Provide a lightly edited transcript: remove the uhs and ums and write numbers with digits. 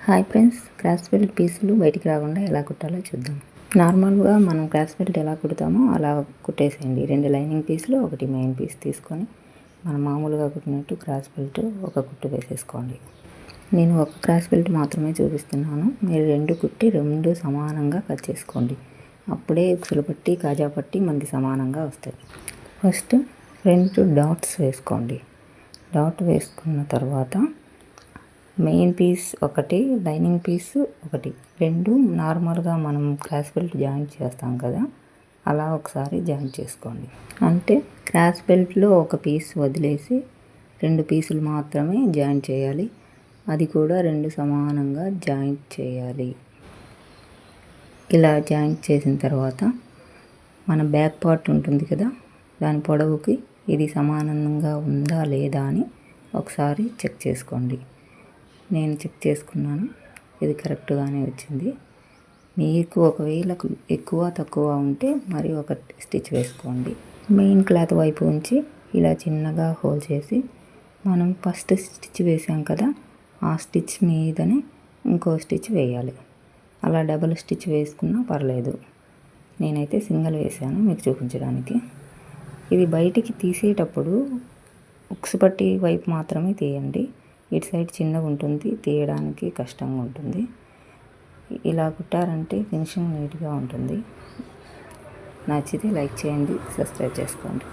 Hi friends, cross belt పీసులు బయటికి రాకుండా ఎలా కుట్టాలో చూద్దాం. నార్మల్గా మనం క్రాస్ బెల్ట్ ఎలా కుడతామో అలా కుట్టేసేయండి. 2 లైనింగ్ పీసులు, 1 మెయిన్ పీస్ తీసుకొని మనం మామూలుగా కుట్టినట్టు క్రాస్ బెల్ట్ ఒక కుట్టు వేసేసుకోండి. నేను ఒక క్రాస్ బెల్ట్ మాత్రమే చూపిస్తున్నాను. మీరు 2 కుట్టి 2 సమానంగా కట్ చేసుకోండి. అప్పుడే ఉక్సులు పట్టి కాజా పట్టి మనకి సమానంగా వస్తాయి. ఫస్ట్ ఫ్రంట్ డాట్స్ వేసుకోండి. డాట్ వేసుకున్న తర్వాత మెయిన్ పీస్ ఒకటి, లైనింగ్ పీస్ ఒకటి, 2 నార్మల్గా మనం క్రాస్ బెల్ట్ జాయింట్ చేస్తాం కదా, అలా ఒకసారి జాయింట్ చేసుకోండి. అంటే క్రాస్ బెల్ట్లో ఒక పీస్ వదిలేసి 2 పీసులు మాత్రమే జాయింట్ చేయాలి. అది కూడా 2 సమానంగా జాయింట్ చేయాలి. ఇలా జాయింట్ చేసిన తర్వాత మన బ్యాక్ పార్ట్ ఉంటుంది కదా, దాని పొడవుకి ఇది సమానంగా ఉందా లేదా అని ఒకసారి చెక్ చేసుకోండి. నేను చెక్ చేసుకున్నాను, ఇది కరెక్ట్గానే వచ్చింది. మీకు ఒకవేళ ఎక్కువ తక్కువ ఉంటే మరి ఒక స్టిచ్ వేసుకోండి. మెయిన్ క్లాత్ వైపు ఉంచి ఇలా చిన్నగా హోల్ చేసి మనం ఫస్ట్ స్టిచ్ వేసాం కదా, ఆ స్టిచ్ మీదనే ఇంకో స్టిచ్ వేయాలి. అలా డబుల్ స్టిచ్ వేసుకున్నా పర్లేదు. నేనైతే సింగిల్ వేసాను మీకు చూపించడానికి. ఇది బయటికి తీసేటప్పుడు ఉక్సు పట్టి వైపు మాత్రమే తీయండి. ఇటు సైడ్ చిన్నగా ఉంటుంది, తీయడానికి కష్టంగా ఉంటుంది. ఇలా కుట్టారంటే ఫినిషింగ్ నీట్గా ఉంటుంది. నచ్చితే లైక్ చేయండి, సబ్స్క్రైబ్ చేసుకోండి.